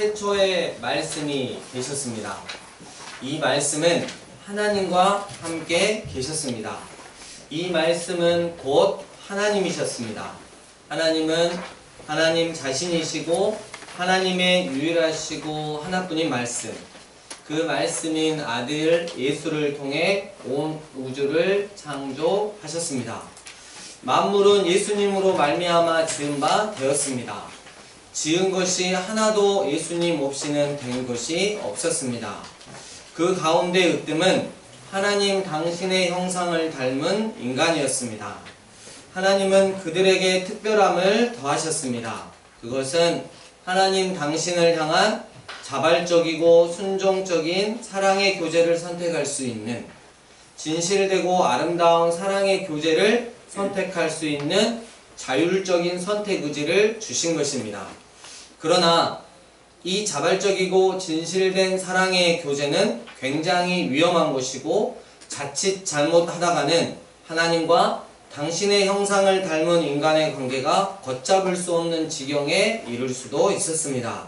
태초에 말씀이 계셨습니다. 이 말씀은 하나님과 함께 계셨습니다. 이 말씀은 곧 하나님이셨습니다. 하나님은 하나님 자신이시고 하나님의 유일하시고 하나뿐인 말씀, 그 말씀인 아들 예수를 통해 온 우주를 창조하셨습니다. 만물은 예수님으로 말미암아 지은 바 되었습니다. 지은 것이 하나도 예수님 없이는 된 것이 없었습니다. 그 가운데 으뜸은 하나님 당신의 형상을 닮은 인간이었습니다. 하나님은 그들에게 특별함을 더하셨습니다. 그것은 하나님 당신을 향한 자발적이고 순종적인 사랑의 교제를 선택할 수 있는, 진실되고 아름다운 사랑의 교제를 선택할 수 있는 자율적인 선택 의지를 주신 것입니다. 그러나 이 자발적이고 진실된 사랑의 교제는 굉장히 위험한 것이고, 자칫 잘못하다가는 하나님과 당신의 형상을 닮은 인간의 관계가 걷잡을 수 없는 지경에 이를 수도 있었습니다.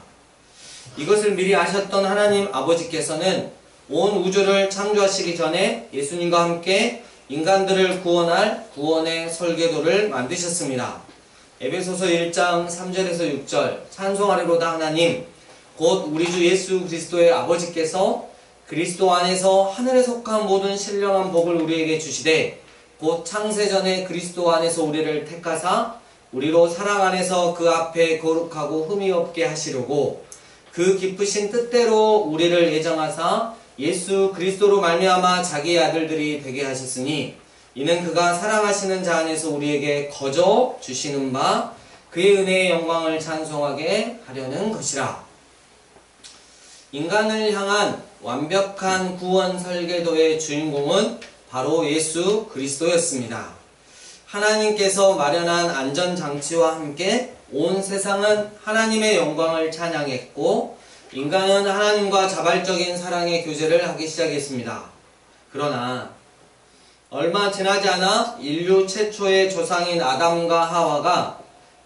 이것을 미리 아셨던 하나님 아버지께서는 온 우주를 창조하시기 전에 예수님과 함께 인간들을 구원할 구원의 설계도를 만드셨습니다. 에베소서 1장 3절에서 6절 찬송하리로다 하나님 곧 우리 주 예수 그리스도의 아버지께서 그리스도 안에서 하늘에 속한 모든 신령한 복을 우리에게 주시되 곧 창세전에 그리스도 안에서 우리를 택하사 우리로 사랑 안에서 그 앞에 거룩하고 흠이 없게 하시려고 그 깊으신 뜻대로 우리를 예정하사 예수 그리스도로 말미암아 자기의 아들들이 되게 하셨으니 이는 그가 사랑하시는 자 안에서 우리에게 거저 주시는 바 그의 은혜의 영광을 찬송하게 하려는 것이라. 인간을 향한 완벽한 구원 설계도의 주인공은 바로 예수 그리스도였습니다. 하나님께서 마련한 안전장치와 함께 온 세상은 하나님의 영광을 찬양했고 인간은 하나님과 자발적인 사랑의 교제를 하기 시작했습니다. 그러나 얼마 지나지 않아 인류 최초의 조상인 아담과 하와가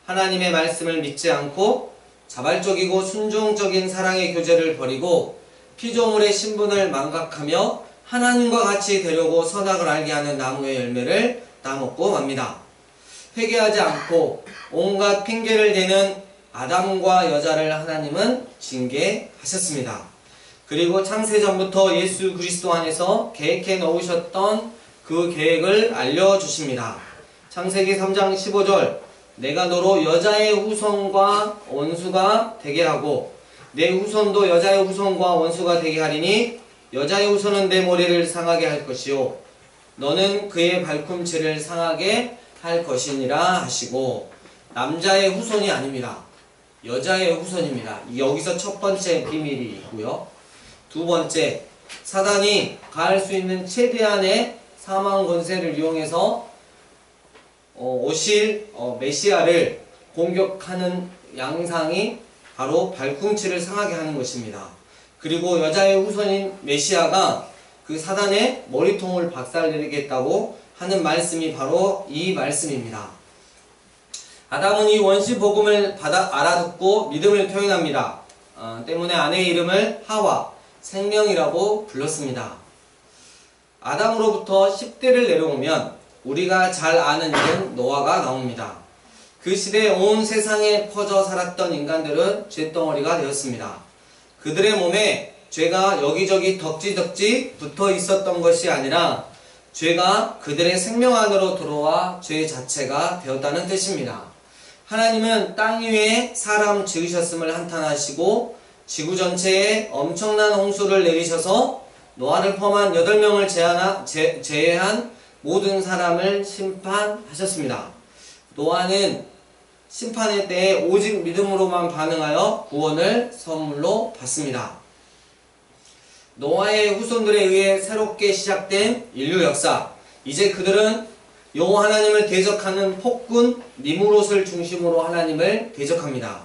하나님의 말씀을 믿지 않고 자발적이고 순종적인 사랑의 교제를 버리고 피조물의 신분을 망각하며 하나님과 같이 되려고 선악을 알게 하는 나무의 열매를 따먹고 맙니다. 회개하지 않고 온갖 핑계를 대는 아담과 여자를 하나님은 징계하셨습니다. 그리고 창세전부터 예수 그리스도 안에서 계획해 놓으셨던 그 계획을 알려주십니다. 창세기 3장 15절 내가 너로 여자의 후손과 원수가 되게 하고 내 후손도 여자의 후손과 원수가 되게 하리니 여자의 후손은 내 머리를 상하게 할 것이요 너는 그의 발꿈치를 상하게 할 것이니라 하시고, 남자의 후손이 아닙니다. 여자의 후손입니다. 여기서 첫 번째 비밀이 있고요. 두 번째, 사단이 가할 수 있는 최대한의 사망 권세를 이용해서 오실 메시아를 공격하는 양상이 바로 발꿈치를 상하게 하는 것입니다. 그리고 여자의 후손인 메시아가 그 사단의 머리통을 박살내리겠다고 하는 말씀이 바로 이 말씀입니다. 아담은 이 원시 복음을 알아듣고 믿음을 표현합니다. 때문에 아내의 이름을 하와, 생명이라고 불렀습니다. 아담으로부터 10대를 내려오면 우리가 잘 아는 이름 노아가 나옵니다. 그 시대에 온 세상에 퍼져 살았던 인간들은 쇳덩어리가 되었습니다. 그들의 몸에 죄가 여기저기 덕지덕지 붙어 있었던 것이 아니라 죄가 그들의 생명 안으로 들어와 죄 자체가 되었다는 뜻입니다. 하나님은 땅 위에 사람 지으셨음을 한탄하시고 지구 전체에 엄청난 홍수를 내리셔서 노아를 포함한 8명을 제외한 모든 사람을 심판하셨습니다. 노아는 심판의 때에 오직 믿음으로만 반응하여 구원을 선물로 받습니다. 노아의 후손들에 의해 새롭게 시작된 인류 역사, 이제 그들은 여호와 하나님을 대적하는 폭군 니무롯을 중심으로 하나님을 대적합니다.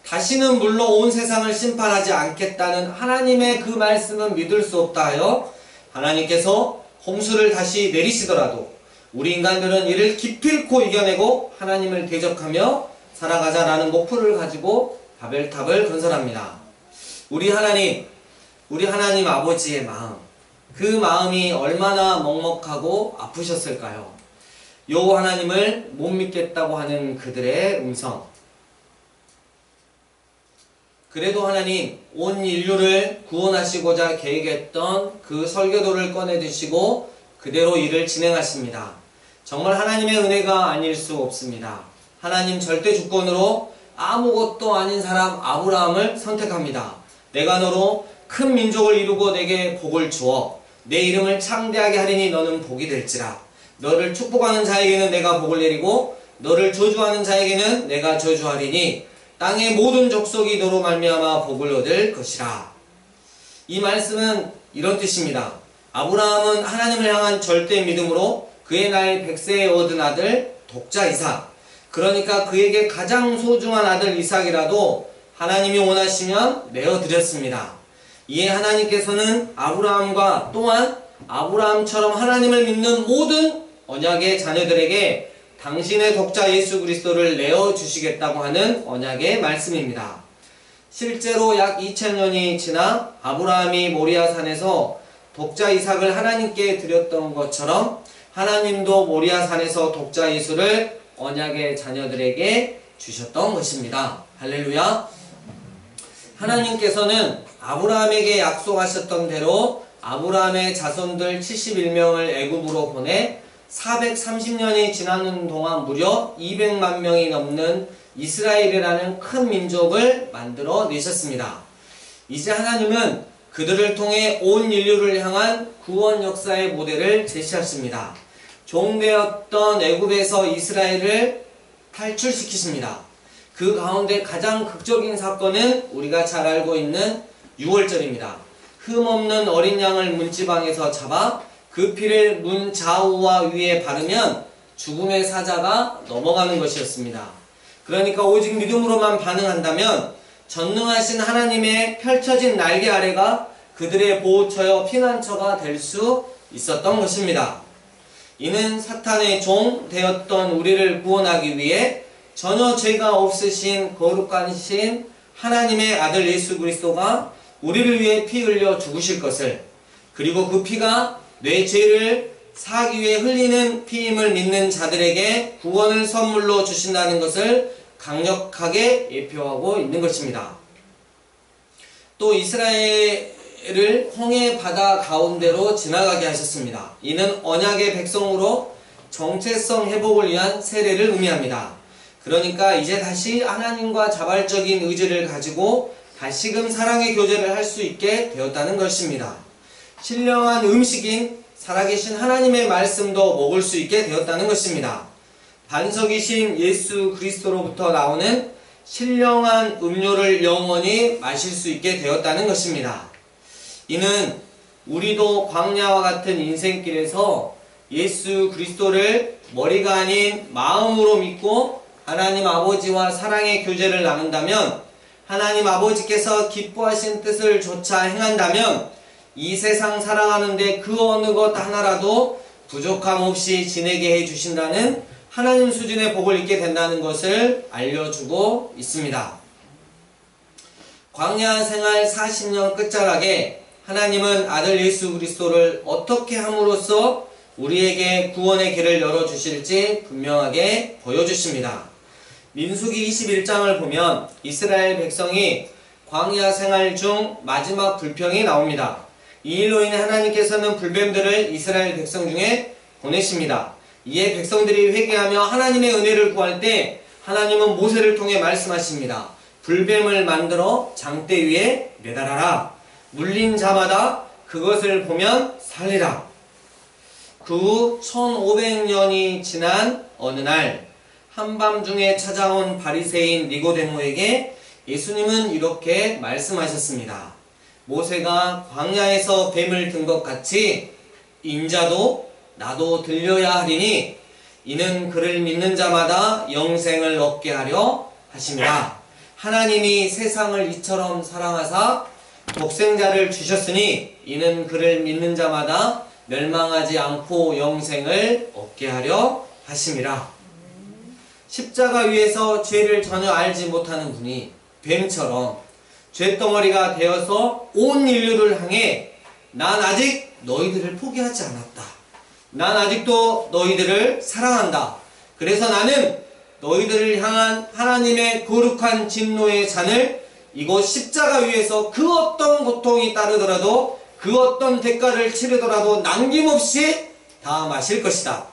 다시는 물로 온 세상을 심판하지 않겠다는 하나님의 그 말씀은 믿을 수 없다 하여 하나님께서 홍수를 다시 내리시더라도 우리 인간들은 이를 기필코 이겨내고 하나님을 대적하며 살아가자라는 목표를 가지고 바벨탑을 건설합니다. 우리 하나님 아버지의 마음, 그 마음이 얼마나 먹먹하고 아프셨을까요? 요 하나님을 못 믿겠다고 하는 그들의 음성. 그래도 하나님 온 인류를 구원하시고자 계획했던 그 설교도를 꺼내 드시고 그대로 일을 진행하십니다. 정말 하나님의 은혜가 아닐 수 없습니다. 하나님 절대 주권으로 아무것도 아닌 사람 아브라함을 선택합니다. 내가 너로 큰 민족을 이루고 내게 복을 주어 내 이름을 창대하게 하리니 너는 복이 될지라. 너를 축복하는 자에게는 내가 복을 내리고 너를 저주하는 자에게는 내가 저주하리니 땅의 모든 족속이 너로 말미암아 복을 얻을 것이라. 이 말씀은 이런 뜻입니다. 아브라함은 하나님을 향한 절대 믿음으로 그의 나이 100세에 얻은 아들 독자 이삭, 그러니까 그에게 가장 소중한 아들 이삭이라도 하나님이 원하시면 내어드렸습니다. 이에 하나님께서는 아브라함과 또한 아브라함처럼 하나님을 믿는 모든 언약의 자녀들에게 당신의 독자 예수 그리스도를 내어주시겠다고 하는 언약의 말씀입니다. 실제로 약 2000년이 지나 아브라함이 모리아산에서 독자 이삭을 하나님께 드렸던 것처럼 하나님도 모리아산에서 독자 예수를 언약의 자녀들에게 주셨던 것입니다. 할렐루야. 하나님께서는 아브라함에게 약속하셨던 대로 아브라함의 자손들 71명을 애굽으로 보내 430년이 지나는 동안 무려 200만 명이 넘는 이스라엘이라는 큰 민족을 만들어 내셨습니다. 이제 하나님은 그들을 통해 온 인류를 향한 구원 역사의 모델을 제시하십니다. 종되었던 애굽에서 이스라엘을 탈출시키십니다. 그 가운데 가장 극적인 사건은 우리가 잘 알고 있는 유월절입니다. 흠없는 어린 양을 문지방에서 잡아 그 피를 문 좌우와 위에 바르면 죽음의 사자가 넘어가는 것이었습니다. 그러니까 오직 믿음으로만 반응한다면 전능하신 하나님의 펼쳐진 날개 아래가 그들의 보호처여 피난처가 될 수 있었던 것입니다. 이는 사탄의 종 되었던 우리를 구원하기 위해 전혀 죄가 없으신 거룩하신 하나님의 아들 예수 그리스도가 우리를 위해 피 흘려 죽으실 것을, 그리고 그 피가 내 죄를 사하기 위해 흘리는 피임을 믿는 자들에게 구원을 선물로 주신다는 것을 강력하게 예표하고 있는 것입니다. 또 이스라엘을 홍해 바다 가운데로 지나가게 하셨습니다. 이는 언약의 백성으로 정체성 회복을 위한 세례를 의미합니다. 그러니까 이제 다시 하나님과 자발적인 의지를 가지고 다시금 사랑의 교제를 할 수 있게 되었다는 것입니다. 신령한 음식인 살아계신 하나님의 말씀도 먹을 수 있게 되었다는 것입니다. 반석이신 예수 그리스도로부터 나오는 신령한 음료를 영원히 마실 수 있게 되었다는 것입니다. 이는 우리도 광야와 같은 인생길에서 예수 그리스도를 머리가 아닌 마음으로 믿고 하나님 아버지와 사랑의 교제를 나눈다면, 하나님 아버지께서 기뻐하신 뜻을 조차 행한다면 이 세상 살아가는데 그 어느 것 하나라도 부족함 없이 지내게 해주신다는 하나님 수준의 복을 잊게 된다는 것을 알려주고 있습니다. 광야 생활 40년 끝자락에 하나님은 아들 예수 그리스도를 어떻게 함으로써 우리에게 구원의 길을 열어주실지 분명하게 보여주십니다. 민수기 21장을 보면 이스라엘 백성이 광야 생활 중 마지막 불평이 나옵니다. 이 일로 인해 하나님께서는 불뱀들을 이스라엘 백성 중에 보내십니다. 이에 백성들이 회개하며 하나님의 은혜를 구할 때 하나님은 모세를 통해 말씀하십니다. 불뱀을 만들어 장대 위에 매달아라. 물린 자마다 그것을 보면 살리라. 그 후 1500년이 지난 어느 날 한밤중에 찾아온 바리새인 니고데모에게 예수님은 이렇게 말씀하셨습니다. 모세가 광야에서 뱀을 든 것 같이 인자도 나도 들려야 하리니 이는 그를 믿는 자마다 영생을 얻게 하려 하심이라. 하나님이 세상을 이처럼 사랑하사 독생자를 주셨으니 이는 그를 믿는 자마다 멸망하지 않고 영생을 얻게 하려 하심이라. 십자가 위에서 죄를 전혀 알지 못하는 분이 뱀처럼 쇳덩어리가 되어서 온 인류를 향해 난 아직 너희들을 포기하지 않았다. 난 아직도 너희들을 사랑한다. 그래서 나는 너희들을 향한 하나님의 거룩한 진노의 잔을 이곳 십자가 위에서 그 어떤 고통이 따르더라도 그 어떤 대가를 치르더라도 남김없이 다 마실 것이다.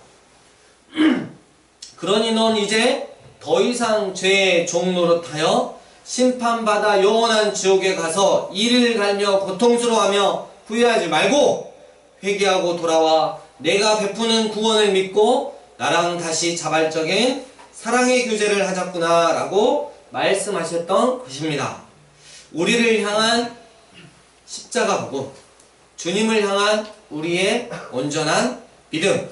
그러니 넌 이제 더 이상 죄의 종 노릇하여 심판받아 영원한 지옥에 가서 이를 갈며 고통스러워하며 후회하지 말고 회개하고 돌아와 내가 베푸는 구원을 믿고 나랑 다시 자발적인 사랑의 교제를 하자꾸나 라고 말씀하셨던 것입니다. 우리를 향한 십자가 복음, 주님을 향한 우리의 온전한 믿음.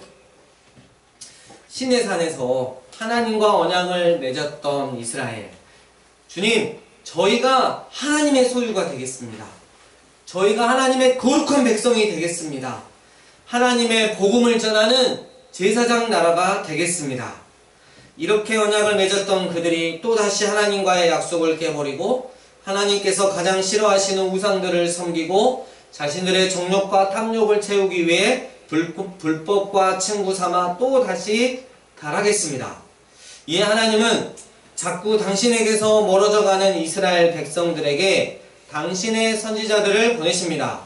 시내산에서 하나님과 언약을 맺었던 이스라엘. 주님, 저희가 하나님의 소유가 되겠습니다. 저희가 하나님의 거룩한 백성이 되겠습니다. 하나님의 복음을 전하는 제사장 나라가 되겠습니다. 이렇게 언약을 맺었던 그들이 또다시 하나님과의 약속을 깨버리고 하나님께서 가장 싫어하시는 우상들을 섬기고 자신들의 정욕과 탐욕을 채우기 위해 불법과 친구 삼아 또다시 타락했습니다. 이에 하나님은 자꾸 당신에게서 멀어져가는 이스라엘 백성들에게 당신의 선지자들을 보내십니다.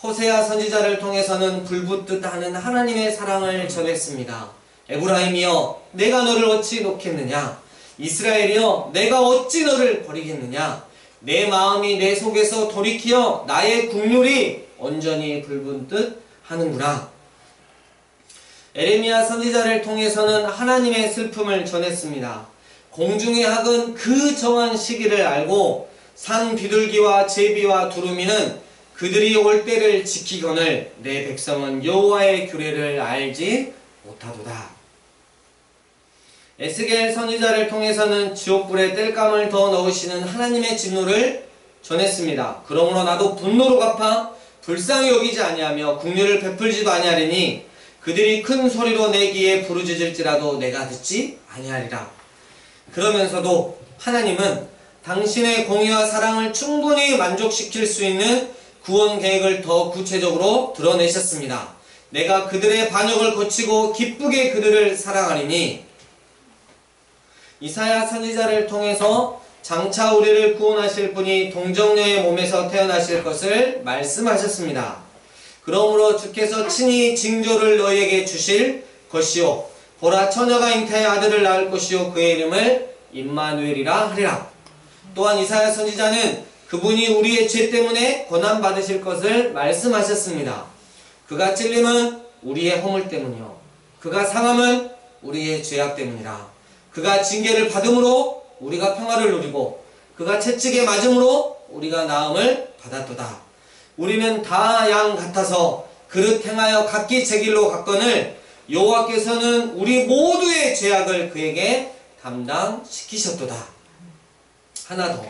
호세아 선지자를 통해서는 불붙듯 하는 하나님의 사랑을 전했습니다. 에브라임이여 내가 너를 어찌 놓겠느냐. 이스라엘이여 내가 어찌 너를 버리겠느냐. 내 마음이 내 속에서 돌이키어 나의 국률이 온전히 불붙듯 하는구나. 에레미야 선지자를 통해서는 하나님의 슬픔을 전했습니다. 공중의 학은 그 정한 시기를 알고 산 비둘기와 제비와 두루미는 그들이 올 때를 지키거늘 내 백성은 여호와의 규례를 알지 못하도다. 에스겔 선지자를 통해서는 지옥불에 땔감을 더 넣으시는 하나님의 진노를 전했습니다. 그러므로 나도 분노로 갚아 불쌍히 여기지 아니하며 긍휼을 베풀지도 아니하리니 그들이 큰 소리로 내 귀에 부르짖을지라도 내가 듣지 아니하리라. 그러면서도 하나님은 당신의 공의와 사랑을 충분히 만족시킬 수 있는 구원 계획을 더 구체적으로 드러내셨습니다. 내가 그들의 반역을 고치고 기쁘게 그들을 사랑하리니. 이사야 선지자를 통해서 장차 우리를 구원하실 분이 동정녀의 몸에서 태어나실 것을 말씀하셨습니다. 그러므로 주께서 친히 징조를 너희에게 주실 것이요 보라 처녀가 잉태하여 아들을 낳을 것이요 그의 이름을 임마누엘이라 하리라. 또한 이사야 선지자는 그분이 우리의 죄 때문에 고난받으실 것을 말씀하셨습니다. 그가 찔림은 우리의 허물 때문이요 그가 상함은 우리의 죄악 때문이라. 그가 징계를 받음으로 우리가 평화를 누리고 그가 채찍에 맞음으로 우리가 나음을 받았도다. 우리는 다 양 같아서 그릇 행하여 각기 제 길로 갔거늘 여호와께서는 우리 모두의 죄악을 그에게 담당시키셨도다. 하나 더.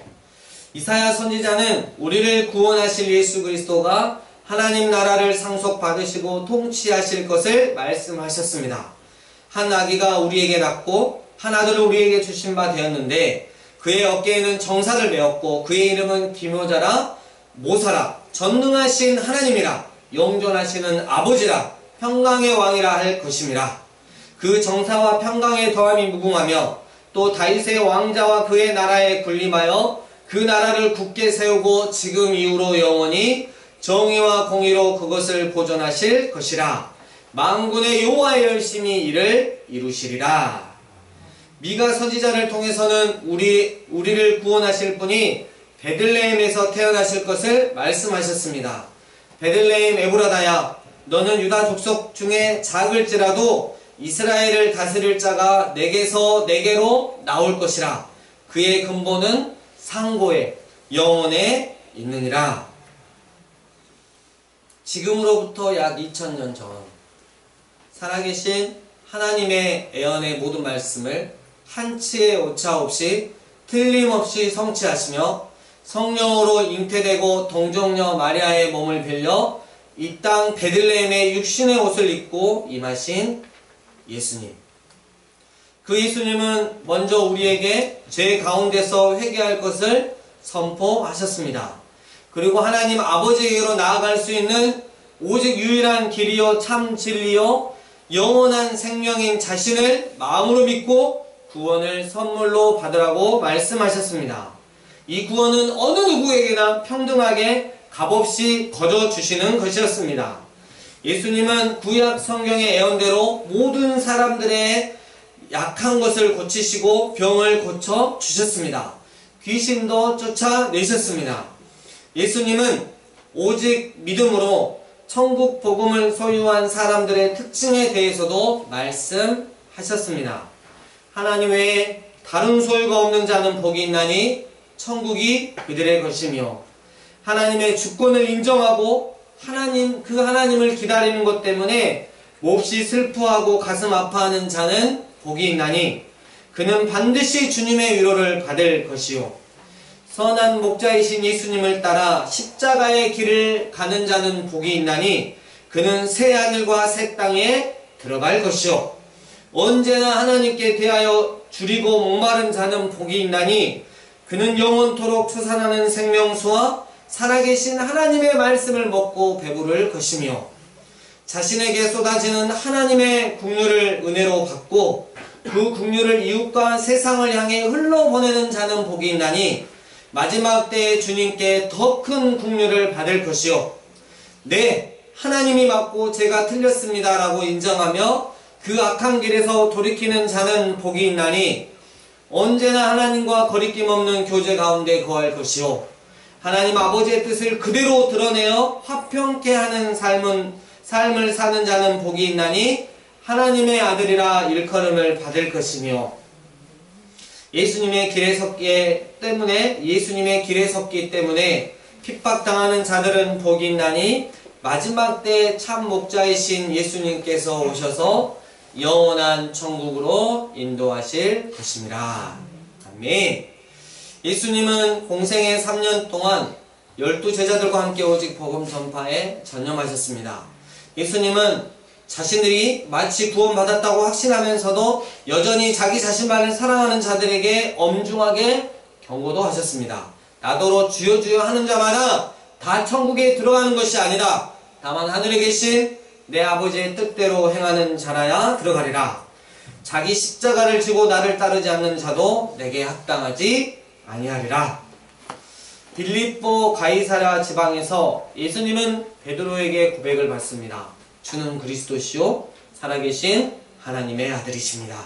이사야 선지자는 우리를 구원하실 예수 그리스도가 하나님 나라를 상속받으시고 통치하실 것을 말씀하셨습니다. 한 아기가 우리에게 낳고 한 아들을 우리에게 주신 바 되었는데 그의 어깨에는 정사를 메었고 그의 이름은 기묘자라 모사라 전능하신 하나님이라 영존하시는 아버지라 평강의 왕이라 할 것임이라. 그 정사와 평강의 더함이 무궁하며 또 다윗의 왕자와 그의 나라에 군림하여 그 나라를 굳게 세우고 지금 이후로 영원히 정의와 공의로 그것을 보존하실 것이라. 만군의 여호와의 열심히 이를 이루시리라. 미가 선지자를 통해서는 우리를 구원하실 분이 베들레헴에서 태어나실 것을 말씀하셨습니다. 베들레헴 에브라다야 너는 유다 족속 중에 작을지라도 이스라엘을 다스릴 자가 내게서 내게로 나올 것이라. 그의 근본은 상고에 영원에 있느니라. 지금으로부터 약 2000년 전 살아계신 하나님의 애언의 모든 말씀을 한치의 오차 없이 틀림없이 성취하시며 성령으로 잉태되고 동정녀 마리아의 몸을 빌려 이 땅 베들레헴의 육신의 옷을 입고 임하신 예수님. 그 예수님은 먼저 우리에게 죄 가운데서 회개할 것을 선포하셨습니다. 그리고 하나님 아버지에게로 나아갈 수 있는 오직 유일한 길이요 참 진리요 영원한 생명인 자신을 마음으로 믿고 구원을 선물로 받으라고 말씀하셨습니다. 이 구원은 어느 누구에게나 평등하게 값없이 거저주시는 것이었습니다. 예수님은 구약 성경의 예언대로 모든 사람들의 약한 것을 고치시고 병을 고쳐 주셨습니다. 귀신도 쫓아내셨습니다. 예수님은 오직 믿음으로 천국 복음을 소유한 사람들의 특징에 대해서도 말씀하셨습니다. 하나님 외에 다른 소유가 없는 자는 복이 있나니 천국이 그들의 것이며, 하나님의 주권을 인정하고 그 하나님을 기다리는 것 때문에 몹시 슬퍼하고 가슴 아파하는 자는 복이 있나니 그는 반드시 주님의 위로를 받을 것이요, 선한 목자이신 예수님을 따라 십자가의 길을 가는 자는 복이 있나니 그는 새 하늘과 새 땅에 들어갈 것이요, 언제나 하나님께 대하여 줄이고 목마른 자는 복이 있나니 그는 영원토록 솟아나는 생명수와 살아계신 하나님의 말씀을 먹고 배부를 것이며, 자신에게 쏟아지는 하나님의 긍휼을 은혜로 받고 그 긍휼을 이웃과 세상을 향해 흘러보내는 자는 복이 있나니 마지막 때에 주님께 더 큰 긍휼을 받을 것이요, 네, 하나님이 맞고 제가 틀렸습니다 라고 인정하며 그 악한 길에서 돌이키는 자는 복이 있나니 언제나 하나님과 거리낌 없는 교제 가운데 거할 것이요, 하나님 아버지의 뜻을 그대로 드러내어 화평케 하는 삶을 사는 자는 복이 있나니 하나님의 아들이라 일컬음을 받을 것이며, 예수님의 길에 섰기 때문에 핍박당하는 자들은 복이 있나니 마지막 때 참 목자이신 예수님께서 오셔서 영원한 천국으로 인도하실 것입니다. 아멘. 예수님은 공생의 3년 동안 12제자들과 함께 오직 복음 전파에 전념하셨습니다. 예수님은 자신들이 마치 구원받았다고 확신하면서도 여전히 자기 자신만을 사랑하는 자들에게 엄중하게 경고도 하셨습니다. 나더러 주여 주여 하는 자마다 다 천국에 들어가는 것이 아니다. 다만 하늘에 계신 내 아버지의 뜻대로 행하는 자라야 들어가리라. 자기 십자가를 지고 나를 따르지 않는 자도 내게 합당하지 아니하리라. 빌립보 가이사랴 지방에서 예수님은 베드로에게 고백을 받습니다. 주는 그리스도시요 살아계신 하나님의 아들이십니다.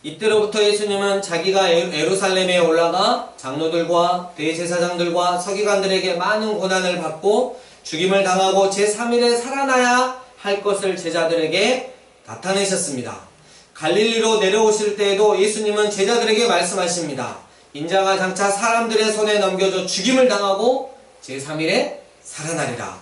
이때로부터 예수님은 자기가 예루살렘에 올라가 장로들과 대제사장들과 서기관들에게 많은 고난을 받고 죽임을 당하고 제3일에 살아나야 할 것을 제자들에게 나타내셨습니다. 갈릴리로 내려오실 때에도 예수님은 제자들에게 말씀하십니다. 인자가 장차 사람들의 손에 넘겨져 죽임을 당하고 제3일에 살아나리라.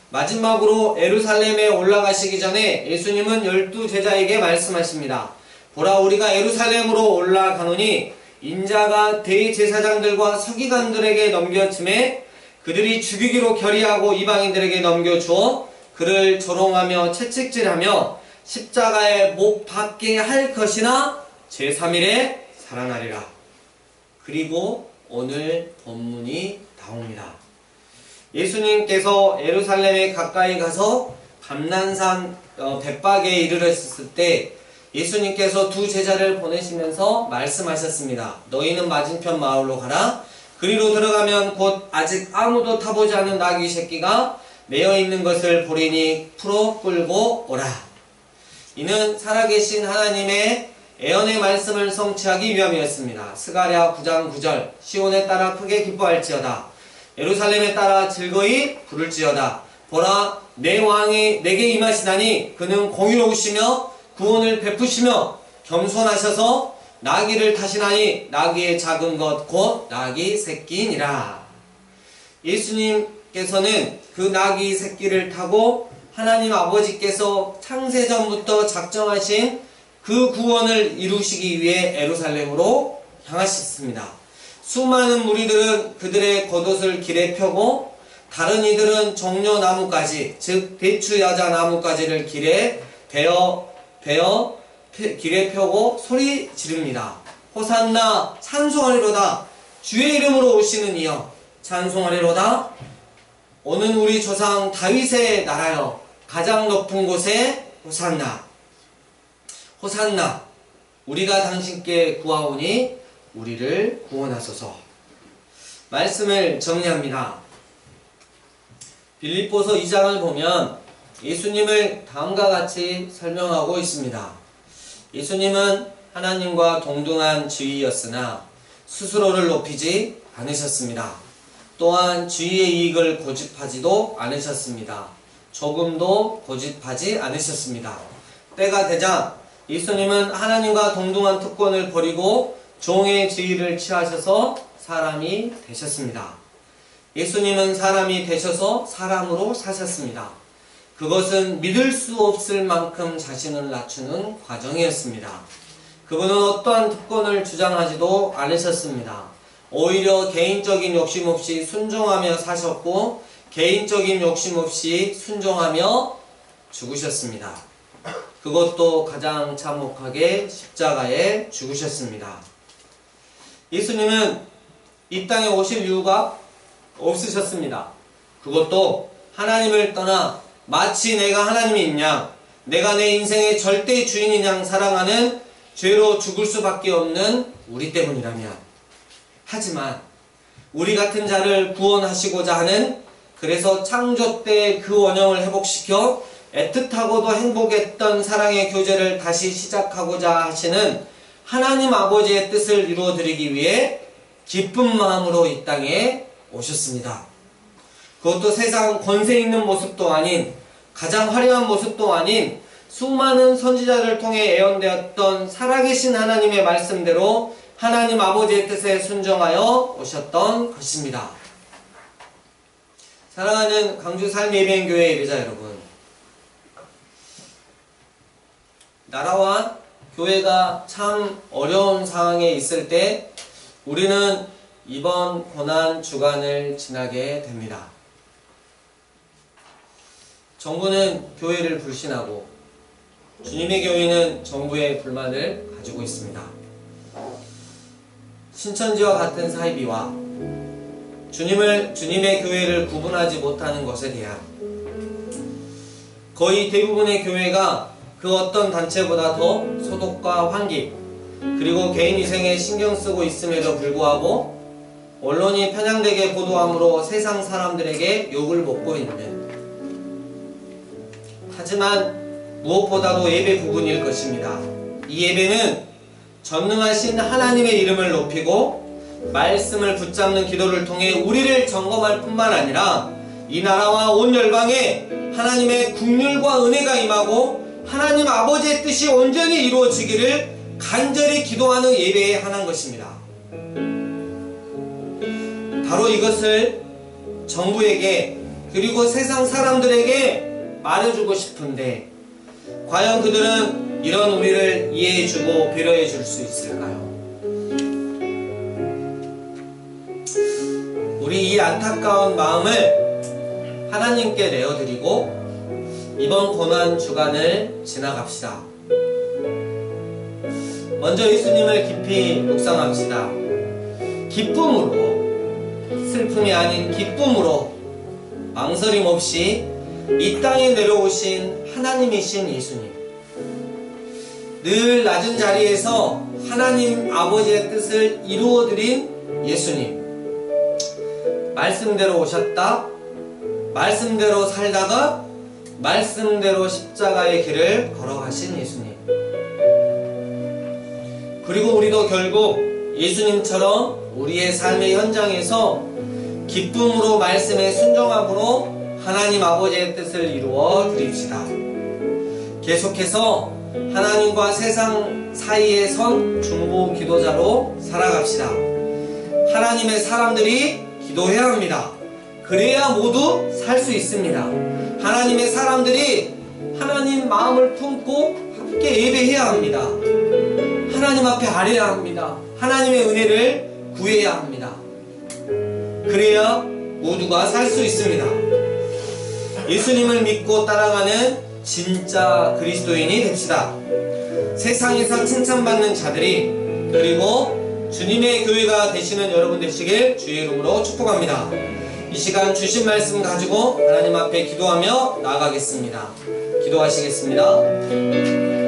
마지막으로 예루살렘에 올라가시기 전에 예수님은 12제자에게 말씀하십니다. 보라, 우리가 예루살렘으로 올라가노니 인자가 대제사장들과 서기관들에게 넘겨짐에 그들이 죽이기로 결의하고 이방인들에게 넘겨주어 그를 조롱하며 채찍질하며 십자가에 못 박게 할 것이나 제3일에 살아나리라. 그리고 오늘 본문이 나옵니다. 예수님께서 예루살렘에 가까이 가서 감난산 벳박에 이르렀을 때 예수님께서 두 제자를 보내시면서 말씀하셨습니다. 너희는 맞은편 마을로 가라. 그리로 들어가면 곧 아직 아무도 타보지 않은 나귀 새끼가 매어 있는 것을 보리니 풀어 끌고 오라. 이는 살아계신 하나님의 예언의 말씀을 성취하기 위함이었습니다. 스가랴 9장 9절 시온에 따라 크게 기뻐할지어다. 예루살렘에 따라 즐거이 부를지어다. 보라, 내 왕이 내게 임하시나니 그는 공의로우시며 구원을 베푸시며 겸손하셔서 나귀를 타시나니 나귀의 작은 것 곧 나귀 새끼니라. 예수님께서는 그 나귀 새끼를 타고 하나님 아버지께서 창세전부터 작정하신 그 구원을 이루시기 위해 예루살렘으로 향하셨습니다. 수많은 무리들은 그들의 겉옷을 길에 펴고 다른 이들은 종려나무까지 즉 대추야자 나무까지를 길에 길에 펴고 소리 지릅니다. 호산나 찬송하리로다. 주의 이름으로 오시는 이여 찬송하리로다. 오는 우리 조상 다윗의 나라여 가장 높은 곳에 호산나. 호산나. 우리가 당신께 구하오니 우리를 구원하소서. 말씀을 정리합니다. 빌립보서 2장을 보면 예수님을 다음과 같이 설명하고 있습니다. 예수님은 하나님과 동등한 지위였으나 스스로를 높이지 않으셨습니다. 또한 지위의 이익을 고집하지도 않으셨습니다. 조금도 고집하지 않으셨습니다. 때가 되자 예수님은 하나님과 동등한 특권을 버리고 종의 지위를 취하셔서 사람이 되셨습니다. 예수님은 사람이 되셔서 사람으로 사셨습니다. 그것은 믿을 수 없을 만큼 자신을 낮추는 과정이었습니다. 그분은 어떠한 특권을 주장하지도 않으셨습니다. 오히려 개인적인 욕심 없이 순종하며 사셨고 개인적인 욕심 없이 순종하며 죽으셨습니다. 그것도 가장 참혹하게 십자가에 죽으셨습니다. 예수님은 이 땅에 오실 이유가 없으셨습니다. 그것도 하나님을 떠나 마치 내가 하나님인 양, 내가 내 인생의 절대 주인인 양 사랑하는 죄로 죽을 수밖에 없는 우리 때문이라면, 하지만 우리 같은 자를 구원하시고자 하는, 그래서 창조 때 그 원형을 회복시켜 애틋하고도 행복했던 사랑의 교제를 다시 시작하고자 하시는 하나님 아버지의 뜻을 이루어드리기 위해 기쁜 마음으로 이 땅에 오셨습니다. 그것도 세상 권세 있는 모습도 아닌, 가장 화려한 모습도 아닌, 수많은 선지자를 통해 예언되었던 살아계신 하나님의 말씀대로 하나님 아버지의 뜻에 순종하여 오셨던 것입니다. 사랑하는 강주 삶예배인교회 예배자 여러분, 나라와 교회가 참 어려운 상황에 있을 때 우리는 이번 고난 주간을 지나게 됩니다. 정부는 교회를 불신하고 주님의 교회는 정부의 불만을 가지고 있습니다. 신천지와 같은 사이비와 주님의 교회를 구분하지 못하는 것에 대한, 거의 대부분의 교회가 그 어떤 단체보다 더 소독과 환기, 그리고 개인 위생에 신경 쓰고 있음에도 불구하고 언론이 편향되게 보도함으로 세상 사람들에게 욕을 먹고 있는, 하지만 무엇보다도 예배 부분일 것입니다. 이 예배는 전능하신 하나님의 이름을 높이고 말씀을 붙잡는 기도를 통해 우리를 점검할 뿐만 아니라 이 나라와 온 열방에 하나님의 긍휼과 은혜가 임하고 하나님 아버지의 뜻이 온전히 이루어지기를 간절히 기도하는 예배에 한한 것입니다. 바로 이것을 정부에게 그리고 세상 사람들에게 말해주고 싶은데, 과연 그들은 이런 우리를 이해해주고 배려해 줄 수 있을까요? 우리 이 안타까운 마음을 하나님께 내어드리고 이번 고난 주간을 지나갑시다. 먼저 예수님을 깊이 묵상합시다. 기쁨으로, 슬픔이 아닌 기쁨으로 망설임 없이 이 땅에 내려오신 하나님이신 예수님, 늘 낮은 자리에서 하나님 아버지의 뜻을 이루어드린 예수님, 말씀대로 오셨다, 말씀대로 살다가 말씀대로 십자가의 길을 걸어가신 예수님, 그리고 우리도 결국 예수님처럼 우리의 삶의 현장에서 기쁨으로 말씀에 순종함으로 하나님 아버지의 뜻을 이루어 드립시다. 계속해서 하나님과 세상 사이에 선 중보 기도자로 살아갑시다. 하나님의 사람들이 기도해야 합니다. 그래야 모두 살 수 있습니다. 하나님의 사람들이 하나님 마음을 품고 함께 예배해야 합니다. 하나님 앞에 아뢰야 합니다. 하나님의 은혜를 구해야 합니다. 그래야 모두가 살 수 있습니다. 예수님을 믿고 따라가는 진짜 그리스도인이 됩시다. 세상에서 칭찬받는 자들이, 그리고 주님의 교회가 되시는 여러분 되시길 주의 이름으로 축복합니다. 이 시간 주신 말씀 가지고 하나님 앞에 기도하며 나아가겠습니다. 기도하시겠습니다.